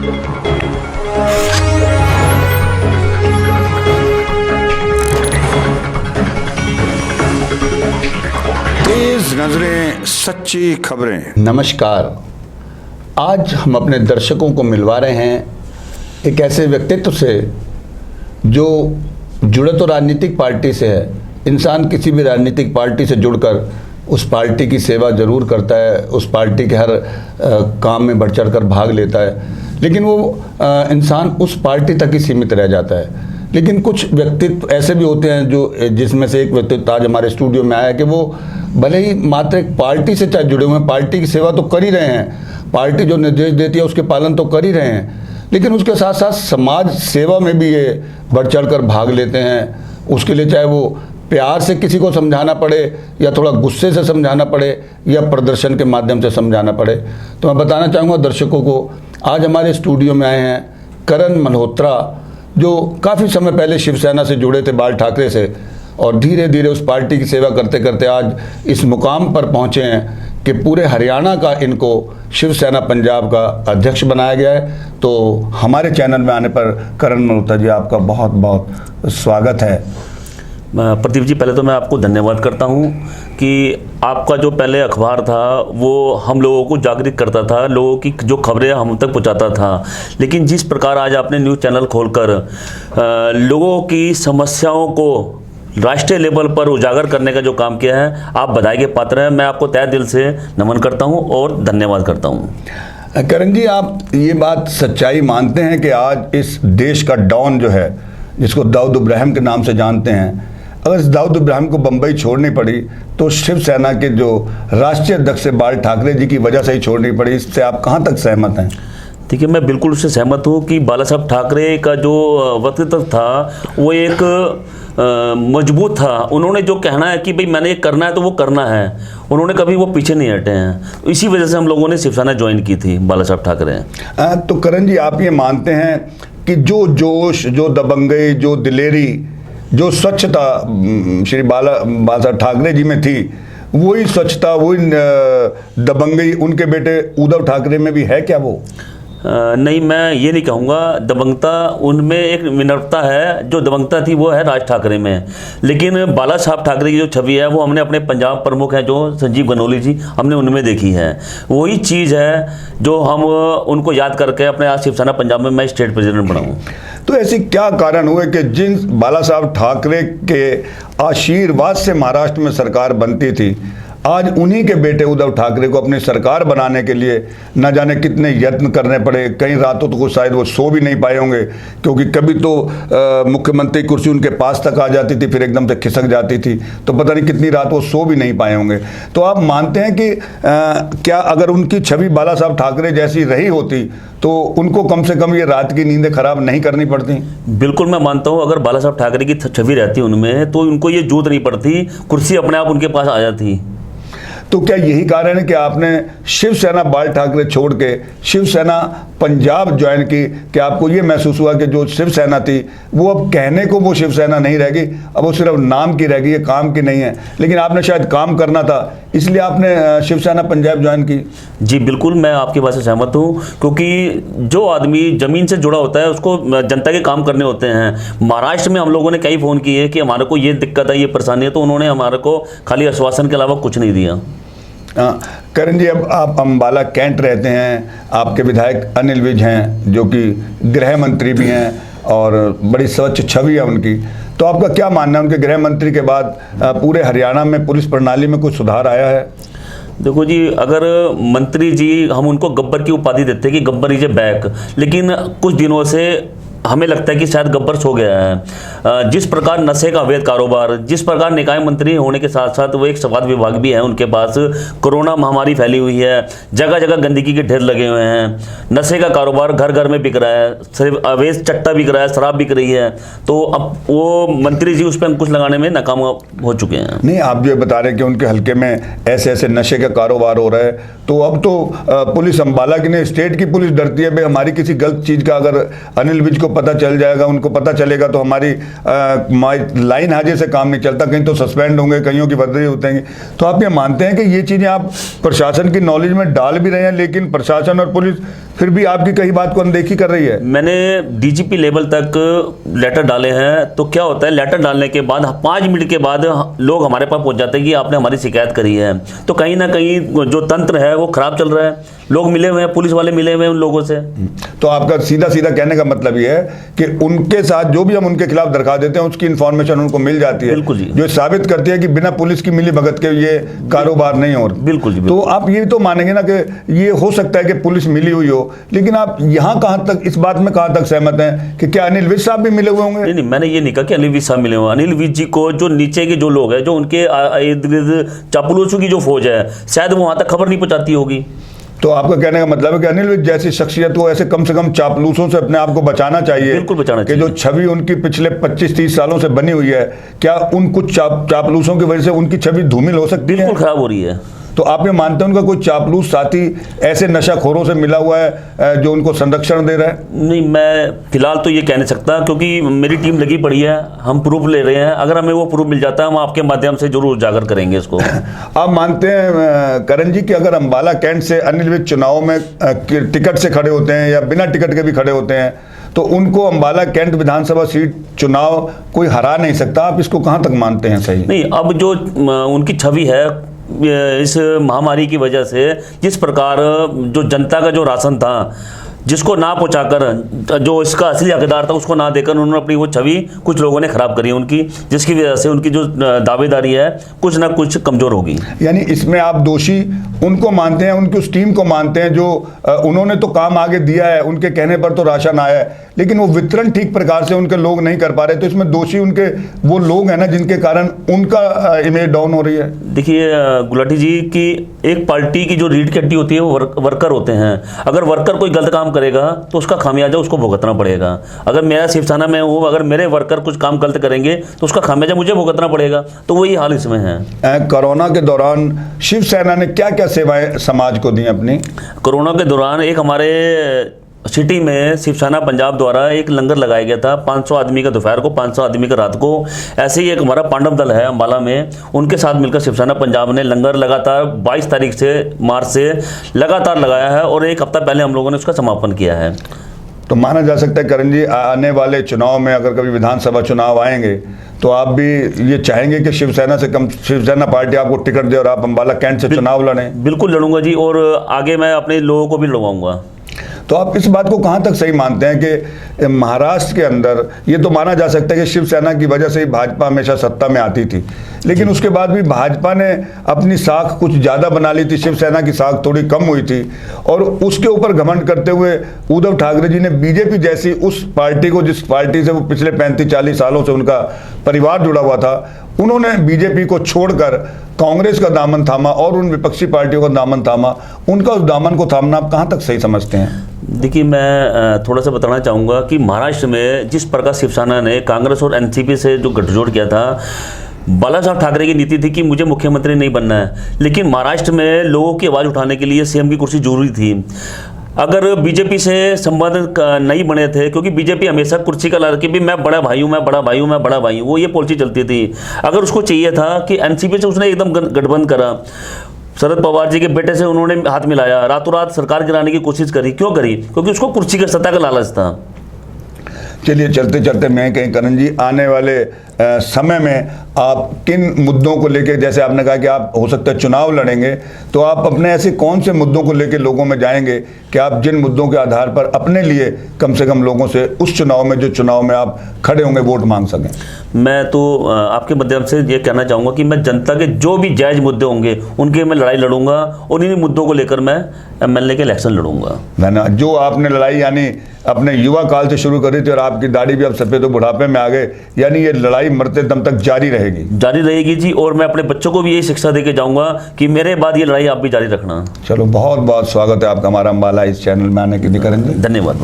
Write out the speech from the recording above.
तेज नजरें, सच्ची खबरें। नमस्कार। आज हम अपने दर्शकों को मिलवा रहे हैं एक ऐसे व्यक्तित्व से जो जुड़े तो राजनीतिक पार्टी से है। इंसान किसी भी राजनीतिक पार्टी से जुड़कर उस पार्टी की सेवा जरूर करता है, उस पार्टी के हर काम में बढ़ चढ़ कर भाग लेता है, लेकिन वो इंसान उस पार्टी तक ही सीमित रह जाता है। लेकिन कुछ व्यक्तित्व ऐसे भी होते हैं जो जिसमें से एक व्यक्तित्व आज हमारे स्टूडियो में आया कि वो भले ही मात्र एक पार्टी से चाहे जुड़े हुए हैं, पार्टी की सेवा तो कर ही रहे हैं, पार्टी जो निर्देश देती है उसके पालन तो कर ही रहे हैं, लेकिन उसके साथ साथ समाज सेवा में भी ये बढ़ चढ़ कर भाग लेते हैं। उसके लिए चाहे वो प्यार से किसी को समझाना पड़े या थोड़ा गुस्से से समझाना पड़े या प्रदर्शन के माध्यम से समझाना पड़े। तो मैं बताना चाहूँगा दर्शकों को, आज हमारे स्टूडियो में आए हैं करण मल्होत्रा, जो काफ़ी समय पहले शिवसेना से जुड़े थे, बाल ठाकरे से, और धीरे धीरे उस पार्टी की सेवा करते करते आज इस मुकाम पर पहुँचे हैं कि पूरे हरियाणा का इनको शिवसेना पंजाब का अध्यक्ष बनाया गया है। तो हमारे चैनल में आने पर करण मल्होत्रा जी, आपका बहुत बहुत स्वागत है। प्रदीप जी, पहले तो मैं आपको धन्यवाद करता हूं कि आपका जो पहले अखबार था वो हम लोगों को जागृत करता था, लोगों की जो खबरें हम तक पहुंचाता था, लेकिन जिस प्रकार आज आपने न्यूज़ चैनल खोलकर लोगों की समस्याओं को राष्ट्रीय लेवल पर उजागर करने का जो काम किया है, आप बधाई के पात्र हैं। मैं आपको तहे दिल से नमन करता हूं और धन्यवाद करता हूं। करण जी, आप ये बात सच्चाई मानते हैं कि आज इस देश का डॉन जो है, जिसको दाऊद इब्राहिम के नाम से जानते हैं, अगर इस दाऊद इब्राहिम को बम्बई छोड़नी पड़ी तो शिवसेना के जो राष्ट्रीय अध्यक्ष बाल ठाकरे जी की वजह से ही छोड़नी पड़ी, इससे आप कहाँ तक सहमत हैं? देखिए, मैं बिल्कुल उससे सहमत हूँ कि बाला साहब ठाकरे का जो व्यक्तित्व था वो एक मजबूत था। उन्होंने जो कहना है कि भाई मैंने ये करना है तो वो करना है, उन्होंने कभी वो पीछे नहीं हटे हैं। इसी वजह से हम लोगों ने शिवसेना ज्वाइन की थी, बाला साहब ठाकरे। तो करण जी, आप ये मानते हैं कि जो जोश, जो दबंगई, जो दिलेरी, जो स्वच्छता श्री बाला साहब ठाकरे जी में थी, वही स्वच्छता, वही दबंगई उनके बेटे उद्धव ठाकरे में भी है क्या? वो नहीं, मैं ये नहीं कहूँगा। दबंगता उनमें एक विनम्रता है, जो दबंगता थी वो है राज ठाकरे में, लेकिन बाला साहब ठाकरे की जो छवि है वो हमने अपने पंजाब प्रमुख हैं जो संजीव गनोली जी, हमने उनमें देखी है। वही चीज़ है जो हम उनको याद करके अपने आज शिवसेना पंजाब में मैं स्टेट प्रेसिडेंट बनाऊँ। तो ऐसी क्या कारण हुए कि जिन बाला साहब ठाकरे के आशीर्वाद से महाराष्ट्र में सरकार बनती थी, आज उन्हीं के बेटे उद्धव ठाकरे को अपनी सरकार बनाने के लिए न जाने कितने यत्न करने पड़े। कई रातों तो शायद वो सो भी नहीं पाए होंगे, क्योंकि कभी तो मुख्यमंत्री कुर्सी उनके पास तक आ जाती थी, फिर एकदम से खिसक जाती थी, तो पता नहीं कितनी रात वो सो भी नहीं पाए होंगे। तो आप मानते हैं कि क्या अगर उनकी छवि बाला साहब ठाकरे जैसी रही होती तो उनको कम से कम ये रात की नींदें खराब नहीं करनी पड़ती? बिल्कुल, मैं मानता हूँ अगर बाला साहब ठाकरे की छवि रहती उनमें तो उनको ये जरूरत नहीं पड़ती, कुर्सी अपने आप उनके पास आ जाती। तो क्या यही कारण है कि आपने शिवसेना बाल ठाकरे छोड़ के शिवसेना पंजाब ज्वाइन की, कि आपको ये महसूस हुआ कि जो शिवसेना थी वो अब कहने को वो शिवसेना नहीं रहेगी, अब वो सिर्फ नाम की रहेगी, ये काम की नहीं है, लेकिन आपने शायद काम करना था इसलिए आपने शिवसेना पंजाब ज्वाइन की? जी बिल्कुल, मैं आपकी बात से सहमत हूँ, क्योंकि जो आदमी ज़मीन से जुड़ा होता है उसको जनता के काम करने होते हैं। महाराष्ट्र में हम लोगों ने कई फ़ोन किए कि हमारे को ये दिक्कत है, ये परेशानी है, तो उन्होंने हमारे को खाली आश्वासन के अलावा कुछ नहीं दिया। करण जी, अब आप अम्बाला कैंट रहते हैं, आपके विधायक अनिल विज हैं जो कि गृह मंत्री भी हैं और बड़ी स्वच्छ छवि है उनकी, तो आपका क्या मानना है उनके गृह मंत्री के बाद पूरे हरियाणा में पुलिस प्रणाली में कुछ सुधार आया है? देखो जी, अगर मंत्री जी हम उनको गब्बर की उपाधि देते हैं कि गब्बर इज ए बैक, लेकिन कुछ दिनों से हमें लगता है कि शायद गब्बर सो गया है। जिस प्रकार नशे का अवैध कारोबार, जिस प्रकार निकाय मंत्री होने के साथ साथ वो एक स्वास्थ्य विभाग भी है उनके पास, कोरोना महामारी फैली हुई है, जगह जगह गंदगी के ढेर लगे हुए हैं, नशे का कारोबार घर घर में बिक रहा है, सिर्फ अवैध चट्टा बिक रहा है, शराब बिक रही है, तो अब वो मंत्री जी उस पर अंकुश लगाने में नाकाम हो चुके हैं। नहीं, आप जो बता रहे हैं कि उनके हल्के में ऐसे ऐसे नशे का कारोबार हो रहा है, तो अब तो पुलिस अम्बाला की नहीं, स्टेट की पुलिस डरती है भाई हमारी किसी गलत चीज़ का अगर अनिल विज को पता चल जाएगा, उनको पता चलेगा तो हमारी लाइन हाजे से काम नहीं चलता, कहीं तो सस्पेंड होंगे, कहीं की बदली होतेंगे। तो आप ये मानते हैं कि ये चीज़ें आप प्रशासन की नॉलेज में डाल भी रहे हैं, लेकिन प्रशासन और पुलिस फिर भी आपकी कई बात को अनदेखी कर रही है। मैंने डीजीपी लेवल तक लेटर डाले हैं, तो क्या होता है, लेटर डालने के बाद 5 मिनट के बाद लोग हमारे पास पहुंच जाते हैं कि आपने हमारी शिकायत करी है। तो कहीं ना कहीं जो तंत्र है वो खराब चल रहा है, लोग मिले हुए हैं, पुलिस वाले मिले हुए हैं उन लोगों से। तो आपका सीधा सीधा कहने का मतलब ये है कि उनके साथ जो भी हम उनके खिलाफ दरखास्त देते हैं उसकी इन्फॉर्मेशन उनको मिल जाती है, बिल्कुल जी। जो साबित करती है कि बिना पुलिस की मिली भगत के ये कारोबार नहीं हो रहा। बिल्कुल जी, तो आप ये तो मानेंगे ना कि ये हो सकता है कि पुलिस मिली हुई हो, लेकिन आप यहाँ कहाँ तक इस बात में कहाँ तक सहमत हैं कि क्या अनिल विज साहब भी मिले हुए होंगे? नहीं, मैंने ये नहीं कहा कि अनिल विज साहब मिले हुए। अनिल विज जी को जो नीचे के जो लोग हैं, जो उनके इर्द गिर्द चापलूसों की जो फौज है, शायद वो वहां तक खबर नहीं पहुंचाती होगी। तो आपका कहने का मतलब है कि अनिल विज जैसी शख्सियत को ऐसे कम से कम चापलूसों से अपने आप को बचाना चाहिए। बिल्कुल बचाना कि चाहिए। जो छवि उनकी पिछले 25-30 सालों से बनी हुई है, क्या उन कुछ चापलूसों की वजह से उनकी छवि धूमिल हो सकती है? बिल्कुल खराब हो रही है। तो आप ये मानते हैं उनका कोई चापलूस साथी ऐसे नशाखोरों से मिला हुआ है जो उनको संरक्षण दे रहा है? नहीं, मैं फिलहाल तो ये कह नहीं सकता, क्योंकि मेरी टीम लगी पड़ी है, हम प्रूफ ले रहे हैं। अगर हमें वो प्रूफ मिल जाता है हम आपके माध्यम से जरूर उजागर करेंगे इसको। आप मानते हैं करण जी कि अगर अम्बाला कैंट से अनिल विज चुनाव में टिकट से खड़े होते हैं या बिना टिकट के भी खड़े होते हैं तो उनको अम्बाला कैंट विधानसभा सीट चुनाव कोई हरा नहीं सकता? आप इसको कहाँ तक मानते हैं सही? नहीं, अब जो उनकी छवि है इस महामारी की वजह से, जिस प्रकार जो जनता का जो राशन था जिसको ना पहुंचाकर जो इसका असली हकदार था उसको ना देकर उन्होंने अपनी वो छवि कुछ लोगों ने खराब करी उनकी, जिसकी वजह से उनकी जो दावेदारी है कुछ ना कुछ कमजोर होगी। यानी इसमें आप दोषी उनको मानते हैं, उनकी उस टीम को मानते हैं जो उन्होंने तो काम आगे दिया है, उनके कहने पर तो राशन आया है, लेकिन वो वितरण ठीक प्रकार से उनके लोग नहीं कर पा रहे, तो इसमें दोषी उनके वो लोग हैं ना जिनके कारण उनका इमेज डाउन हो रही है। देखिए गुलाटी जी की एक पार्टी की जो रीढ़ की हड्डी होती है वो वर्कर होते हैं। अगर वर्कर कोई गलत काम करेगा तो उसका खामियाजा उसको भुगतना पड़ेगा। अगर मेरा शिवसेना में हूँ, अगर मेरे वर्कर कुछ काम गलत करेंगे तो उसका खामियाजा मुझे भुगतना पड़ेगा। तो वही हाल इसमें है। कोरोना के दौरान शिवसेना ने क्या क्या सेवाएं समाज को दी अपनी? कोरोना के दौरान एक हमारे सिटी में शिवसेना पंजाब द्वारा एक लंगर लगाया गया था, 500 आदमी का दोपहर को, 500 आदमी का रात को। ऐसे ही एक हमारा पांडव दल है अम्बाला में, उनके साथ मिलकर शिवसेना पंजाब ने लंगर लगातार 22 तारीख से मार्च से लगातार लगाया है और एक हफ्ता पहले हम लोगों ने उसका समापन किया है। तो माना जा सकता है करण जी आने वाले चुनाव में अगर कभी विधानसभा चुनाव आएंगे तो आप भी ये चाहेंगे कि शिवसेना पार्टी आपको टिकट दे और आप अम्बाला कैंट से चुनाव लड़ें? बिल्कुल लड़ूंगा जी, और आगे मैं अपने लोगों को भी लड़वाऊंगा। तो आप इस बात को कहाँ तक सही मानते हैं कि महाराष्ट्र के अंदर ये तो माना जा सकता है कि शिवसेना की वजह से ही भाजपा हमेशा सत्ता में आती थी, लेकिन उसके बाद भी भाजपा ने अपनी साख कुछ ज़्यादा बना ली थी, शिवसेना की साख थोड़ी कम हुई थी, और उसके ऊपर घमंड करते हुए उद्धव ठाकरे जी ने बीजेपी जैसी उस पार्टी को, जिस पार्टी से वो पिछले 35-40 सालों से उनका परिवार जुड़ा हुआ था, उन्होंने बीजेपी को छोड़कर कांग्रेस का दामन थामा और उन विपक्षी पार्टियों का दामन थामा। उनका उस दामन को थामना आप कहाँ तक सही समझते हैं? देखिए, मैं थोड़ा सा बताना चाहूँगा कि महाराष्ट्र में जिस प्रकार शिवसेना ने कांग्रेस और एनसीपी से जो गठजोड़ किया था, बाला साहब ठाकरे की नीति थी कि मुझे मुख्यमंत्री नहीं बनना है, लेकिन महाराष्ट्र में लोगों की आवाज़ उठाने के लिए सीएम की कुर्सी जरूरी थी। अगर बीजेपी से संबंध नहीं बने थे, क्योंकि बीजेपी हमेशा कुर्सी का लड़के भी मैं बड़ा भाई हूँ, मैं बड़ा भाई हूँ, मैं बड़ा भाई हूँ, वो ये पॉलिसी चलती थी। अगर उसको चाहिए था कि एनसीपी से उसने एकदम गठबंधन करा, शरद पवार जी के बेटे से उन्होंने हाथ मिलाया, रातों रात सरकार गिराने की कोशिश करी। क्यों करी? क्योंकि उसको कुर्सी के सत्ता का लालच था। चलिए चलते चलते मैं कहीं करण जी आने वाले समय में आप किन मुद्दों को लेकर, जैसे आपने कहा कि आप हो सकता है चुनाव लड़ेंगे, तो आप अपने ऐसे कौन से मुद्दों को लेकर लोगों में जाएंगे कि आप जिन मुद्दों के आधार पर अपने लिए कम से कम लोगों से उस चुनाव में, जो चुनाव में आप खड़े होंगे, वोट मांग सकें? मैं तो आपके माध्यम से ये कहना चाहूँगा कि मैं जनता के जो भी जायज़ मुद्दे होंगे उनके मैं लड़ाई लड़ूंगा और इन्हीं मुद्दों को लेकर मैं एमएलए के इलेक्शन लड़ूंगा। है ना, जो आपने लड़ाई यानी अपने युवा काल से शुरू करी थी और आपकी दाढ़ी भी अब सफ़ेद हो बुढ़ापे में आ गए, यानी ये लड़ाई मरते दम तक जारी रहेगी जी। और मैं अपने बच्चों को भी यही शिक्षा देके जाऊंगा कि मेरे बाद ये लड़ाई आप भी जारी रखना। चलो, बहुत बहुत स्वागत है आपका हमारा अम्बाला इस चैनल में आने के लिए करण जी। धन्यवाद।